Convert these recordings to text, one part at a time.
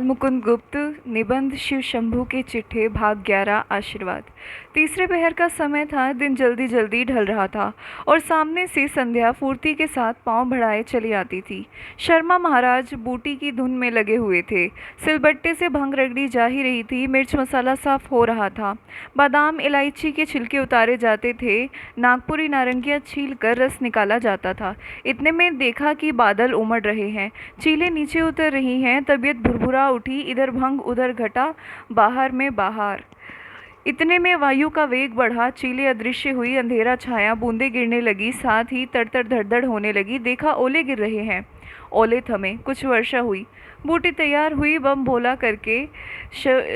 मुकुंद गुप्त निबंध शिव शंभू के चिट्ठे भाग 11 आशीर्वाद। तीसरे पहर का समय था। दिन जल्दी जल्दी ढल रहा था और सामने से संध्या फुर्ती के साथ पांव बढ़ाए चली आती थी। शर्मा महाराज बूटी की धुन में लगे हुए थे। सिलबट्टे से भंग रगड़ी जा ही रही थी। मिर्च मसाला साफ हो रहा था। बादाम इलायची के छिलके उतारे जाते थे। नागपुरी नारंगियां छील कर रस निकाला जाता था। इतने में देखा कि बादल उमड़ रहे हैं, चीलें नीचे उतर रही हैं। तबीयत भुरभुरा उठी। इधर भंग उधर घटा, बाहर में बाहर। इतने में वायु का वेग बढ़ा, चीलें अदृश्य हुई, अंधेरा छाया, बूंदें गिरने लगी, साथ ही तड़तड़ धड़धड़ होने लगी। देखा ओले गिर रहे हैं। ओले थमे, कुछ वर्षा हुई। बूटी तैयार हुई। बम भोला करके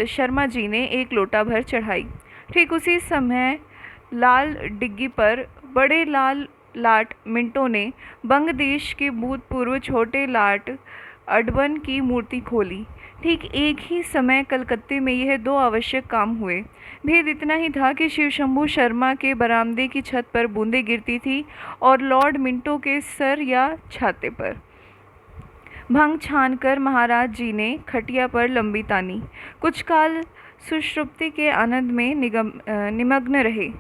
शर्मा जी ने एक लोटा भर चढ़ाई। ठीक उसी समय लाल डिग्गी पर बड़े लाल लाट मिंटो ने बंगदेश के भूतपूर्व छोटे लाट अडबन की मूर्ति खोली। ठीक एक ही समय कलकत्ते में यह दो आवश्यक काम हुए। भेद इतना ही था कि शिवशंभू शर्मा के बरामदे की छत पर बूंदें गिरती थी और लॉर्ड मिंटो के सर या छाते पर। भंग छानकर महाराज जी ने खटिया पर लंबी तानी। कुछ काल सुषुप्ति के आनंद में निमग्न रहे।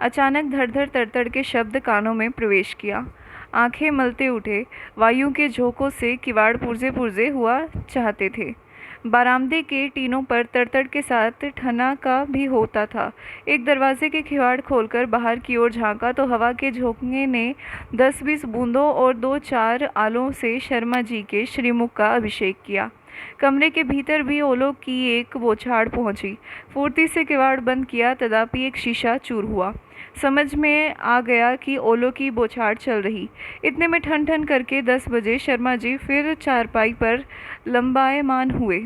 अचानक धड़धड़ तड़तड़ के शब्द कानों में प्रवेश किया। आंखें मलते उठे। वायु के झोंकों से किवाड़ पुरजे पुरजे हुआ चाहते थे। बरामदे के टीनों पर तड़तड़ के साथ ठना का भी होता था। एक दरवाजे के किवाड़ खोलकर बाहर की ओर झांका तो हवा के झोंके ने 10-20 बूंदों और 2-4 आलों से शर्मा जी के श्रीमुख का अभिषेक किया। कमरे के भीतर भी ओलों की एक बौछार पहुंची। फुर्ती से किवाड़ बंद किया, तदापि एक शीशा चूर हुआ। समझ में आ गया कि ओलों की बौछार चल रही। इतने में ठन ठन करके 10 बजे शर्मा जी फिर चारपाई पर लंबायमान हुए।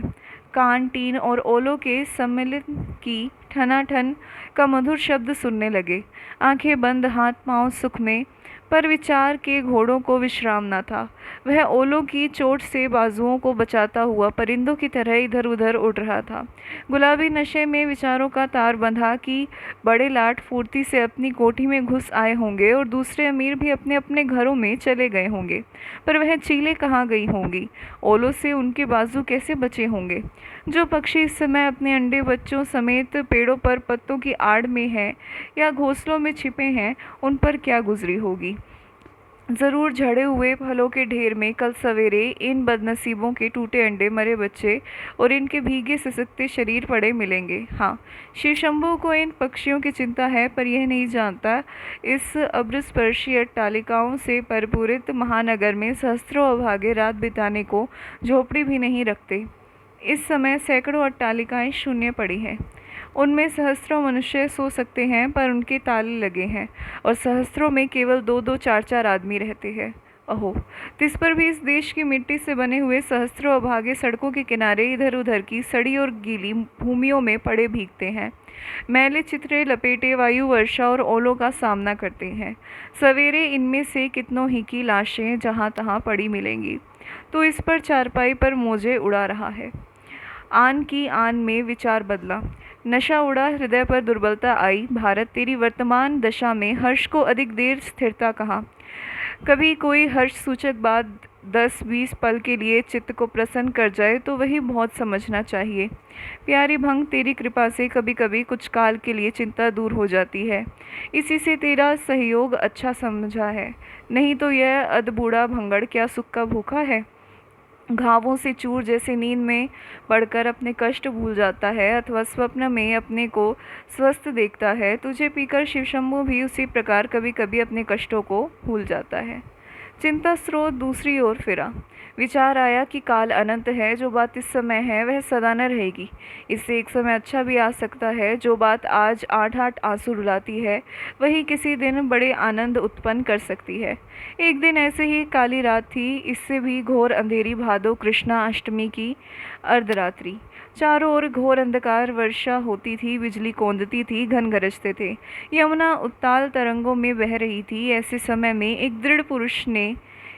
कान टीन और ओलों के सम्मिलित की ठनाठन का मधुर शब्द सुनने लगे। आंखें बंद, हाथ पांव सुख में, पर विचार के घोड़ों को विश्राम न था। वह ओलों की चोट से बाजुओं को बचाता हुआ परिंदों की तरह इधर उधर उड़ रहा था। गुलाबी नशे में विचारों का तार बंधा कि बड़े लाट फुर्ती से अपनी कोठी में घुस आए होंगे और दूसरे अमीर भी अपने अपने घरों में चले गए होंगे। पर वह चीलें कहाँ गई होंगी? ओलों से उनके बाजू कैसे बचे होंगे? जो पक्षी इस समय अपने अंडे बच्चों समेत पेड़ों पर पत्तों की आड़ में हैं या घोंसलों में छिपे हैं, उन पर क्या गुजरी होगी? ज़रूर झड़े हुए फलों के ढेर में कल सवेरे इन बदनसीबों के टूटे अंडे, मरे बच्चे और इनके भीगे सिसकते शरीर पड़े मिलेंगे। हाँ, शिवशंभू को इन पक्षियों की चिंता है, पर यह नहीं जानता इस अब्रस्पर्शी अट्टालिकाओं से परिपूरित महानगर में सहस्त्रों अभागे रात बिताने को झोपड़ी भी नहीं रखते। इस समय सैकड़ों अट्टालिकाएं शून्य पड़ी हैं। उनमें सहस्त्रों मनुष्य सो सकते हैं, पर उनके ताले लगे हैं और सहस्त्रों में केवल 2-2, 4-4 आदमी रहते हैं। अहो, तिस पर भी इस देश की मिट्टी से बने हुए सहस्त्रों अभागे सड़कों के किनारे इधर उधर की सड़ी और गीली भूमियों में पड़े भीगते हैं। मैले चित्रे लपेटे वायु, वर्षा और ओलों का सामना करते हैं। सवेरे इनमें से कितनों ही की लाशें जहाँ तहाँ पड़ी मिलेंगी। तो इस पर चारपाई पर मौजे उड़ा रहा है। आन की आन में विचार बदला। नशा उड़ा, हृदय पर दुर्बलता आई। भारत, तेरी वर्तमान दशा में हर्ष को अधिक देर स्थिरता कहाँ? कभी कोई हर्ष सूचक बात 10-20 पल के लिए चित्त को प्रसन्न कर जाए तो वही बहुत समझना चाहिए। प्यारी भंग, तेरी कृपा से कभी कभी कुछ काल के लिए चिंता दूर हो जाती है। इसी से तेरा सहयोग अच्छा समझा है। नहीं तो यह अधबूढ़ा भंगड़ क्या सुख का भूखा है? घावों से चूर जैसे नींद में पड़कर अपने कष्ट भूल जाता है अथवा स्वप्न में अपने को स्वस्थ देखता है। तुझे पीकर शिवशंभू भी उसी प्रकार कभी कभी अपने कष्टों को भूल जाता है। चिंता स्रोत दूसरी ओर फिरा। विचार आया कि काल अनंत है। जो बात इस समय है वह सदा न रहेगी। इससे एक समय अच्छा भी आ सकता है। जो बात आज 8-8 आंसू रुलाती है, वही किसी दिन बड़े आनंद उत्पन्न कर सकती है। एक दिन ऐसे ही काली रात थी, इससे भी घोर अंधेरी, भादो कृष्णा अष्टमी की अर्धरात्रि। चारों ओर घोर अंधकार, वर्षा होती थी, बिजली कौंधती थी, घन गरजते थे। यमुना उत्ताल तरंगों में बह रही थी। ऐसे समय में एक दृढ़ पुरुष ने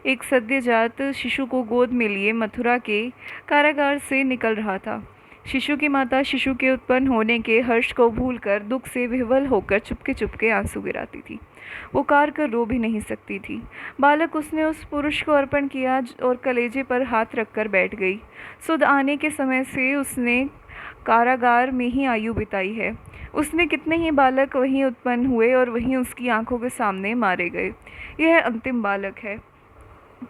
एक सद्यजात शिशु को गोद में लिए मथुरा के कारागार से निकल रहा था। शिशु की माता शिशु के उत्पन्न होने के हर्ष को भूलकर दुख से विह्वल होकर चुपके चुपके आंसू गिराती थी। वो कार कर रो भी नहीं सकती थी। बालक उसने उस पुरुष को अर्पण किया और कलेजे पर हाथ रखकर बैठ गई। सुध आने के समय से उसने कारागार में ही आयु बिताई है। उसने कितने ही बालक वहीं उत्पन्न हुए और वहीं उसकी आंखों के सामने मारे गए। यह अंतिम बालक है।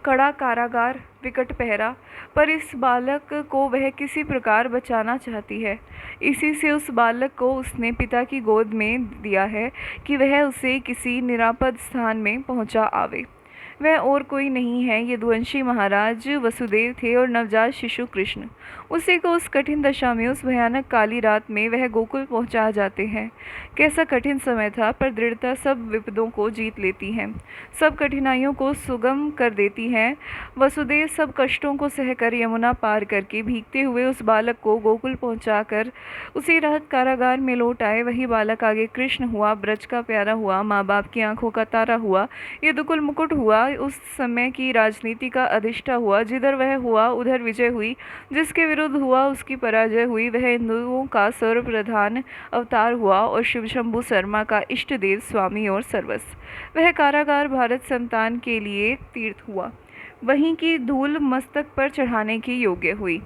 कड़ा कारागार, विकट पहरा, पर इस बालक को वह किसी प्रकार बचाना चाहती है। इसी से उस बालक को उसने पिता की गोद में दिया है कि वह उसे किसी निरापद स्थान में पहुंचा आवे। वह और कोई नहीं है, यदुवंशी महाराज वसुदेव थे और नवजात शिशु कृष्ण। उसी को उस कठिन दशा में, उस भयानक काली रात में वह गोकुल पहुंचा जाते हैं। कैसा कठिन समय था, पर दृढ़ता सब विपदों को जीत लेती है, सब कठिनाइयों को सुगम कर देती है। वसुदेव सब कष्टों को सहकर यमुना पार करके भीगते हुए उस बालक को गोकुल पहुंचाकर उसी रात कारागार में लौट आए। वही बालक आगे कृष्ण हुआ, ब्रज का प्यारा हुआ, माँ बाप की आंखों का तारा हुआ, यदुकुल मुकुट हुआ, उस समय की राजनीति का अधिष्ठा हुआ। जिधर वह हुआ उधर विजय हुई, जिसके विरुद्ध हुआ उसकी पराजय हुई। वह हिंदुओं का सर्वप्रधान अवतार हुआ और शिव शंभु शर्मा का इष्ट देव, स्वामी और सर्वस्व। वह कारागार भारत संतान के लिए तीर्थ हुआ, वहीं की धूल मस्तक पर चढ़ाने की योग्य हुई।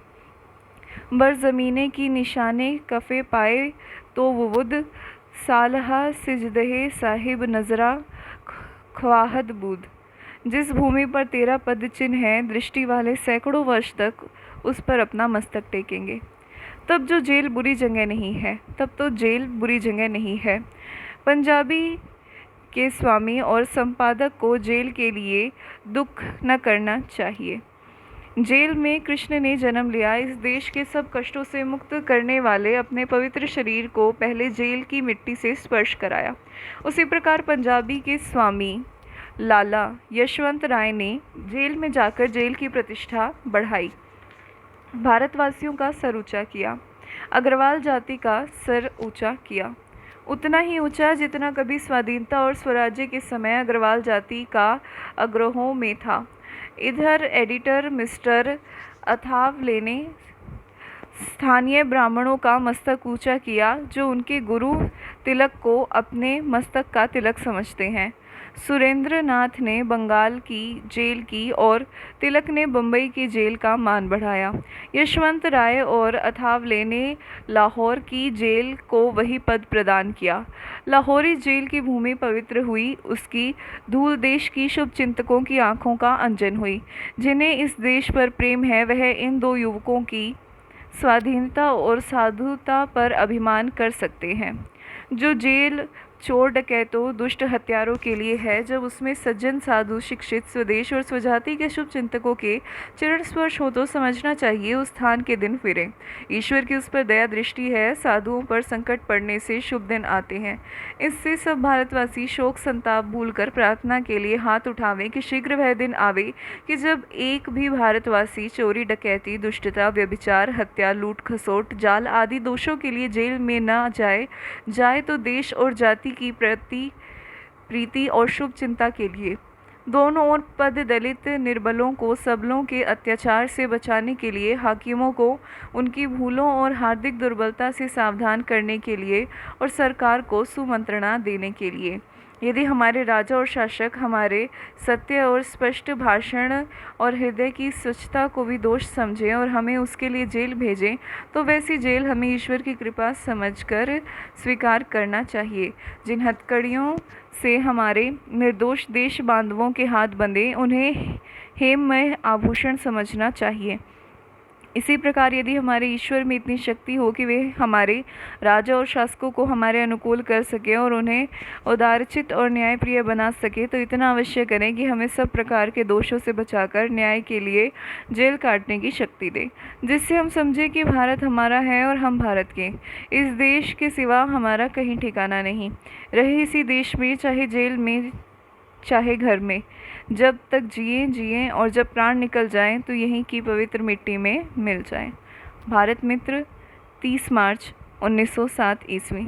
बर ज़मीने की निशाने कफ़े पाए तो वुद, सालहा सिजदहे साहिब नजरा ख्वाहद बूद। जिस भूमि पर तेरा पद चिन्ह है, दृष्टि वाले सैकड़ों वर्ष तक उस पर अपना मस्तक टेकेंगे। तब जो जेल बुरी जगह नहीं है, तब तो जेल बुरी जगह नहीं है। पंजाबी के स्वामी और संपादक को जेल के लिए दुख न करना चाहिए। जेल में कृष्ण ने जन्म लिया। इस देश के सब कष्टों से मुक्त करने वाले अपने पवित्र शरीर को पहले जेल की मिट्टी से स्पर्श कराया। उसी प्रकार पंजाबी के स्वामी लाला यशवंत राय ने जेल में जाकर जेल की प्रतिष्ठा बढ़ाई, भारतवासियों का सर ऊंचा किया, अग्रवाल जाति का सर ऊंचा किया, उतना ही ऊंचा जितना कभी स्वाधीनता और स्वराज्य के समय अग्रवाल जाति का अग्रहों में था। इधर एडिटर मिस्टर अथावले ने स्थानीय ब्राह्मणों का मस्तक ऊंचा किया, जो उनके गुरु तिलक को अपने मस्तक का तिलक समझते हैं। सुरेंद्र नाथ ने बंगाल की जेल की और तिलक ने बम्बई की जेल का मान बढ़ाया। यशवंत राय और अथावले ने लाहौर की जेल को वही पद प्रदान किया। लाहौरी जेल की भूमि पवित्र हुई, उसकी धूल देश की शुभ चिंतकों की आंखों का अंजन हुई। जिन्हें इस देश पर प्रेम है, वह इन दो युवकों की स्वाधीनता और साधुता पर अभिमान कर सकते हैं। जो जेल चोर डकैतों दुष्ट हत्यारों के लिए है, जब उसमें सज्जन साधु शिक्षित स्वदेश और स्वजाति के शुभ चिंतकों के चरण स्पर्श हो तो समझना चाहिए उस स्थान के दिन फिरे। ईश्वर की उस पर दया दृष्टि है। साधुओं पर संकट पड़ने से शुभ दिन आते हैं। इससे सब भारतवासी शोक संताप भूलकर प्रार्थना के लिए हाथ उठावें कि शीघ्र वह दिन आवे कि जब एक भी भारतवासी चोरी डकैती दुष्टता व्यभिचार हत्या लूट खसोट जाल आदि दोषों के लिए जेल में न जाए तो देश और जाति की प्रीति और शुभ चिंता के लिए। दोनों ओर पद दलित निर्बलों को सबलों के अत्याचार से बचाने के लिए, हाकिमों को उनकी भूलों और हार्दिक दुर्बलता से सावधान करने के लिए और सरकार को सुमंत्रणा देने के लिए। यदि हमारे राजा और शासक हमारे सत्य और स्पष्ट भाषण और हृदय की स्वच्छता को भी दोष समझें और हमें उसके लिए जेल भेजें, तो वैसी जेल हमें ईश्वर की कृपा समझकर स्वीकार करना चाहिए। जिन हथकड़ियों से हमारे निर्दोष देश बांधवों के हाथ बंधे, उन्हें हेममय आभूषण समझना चाहिए। इसी प्रकार यदि हमारे ईश्वर में इतनी शक्ति हो कि वे हमारे राजा और शासकों को हमारे अनुकूल कर सके और उन्हें उदारचित और न्यायप्रिय बना सके, तो इतना अवश्य करें कि हमें सब प्रकार के दोषों से बचाकर न्याय के लिए जेल काटने की शक्ति दे, जिससे हम समझें कि भारत हमारा है और हम भारत के। इस देश के सिवा हमारा कहीं ठिकाना नहीं। रहे इसी देश में, चाहे जेल में चाहे घर में, जब तक जिए और जब प्राण निकल जाएं तो यहीं की पवित्र मिट्टी में मिल जाएं। भारत मित्र 30 मार्च 1907 ईस्वी।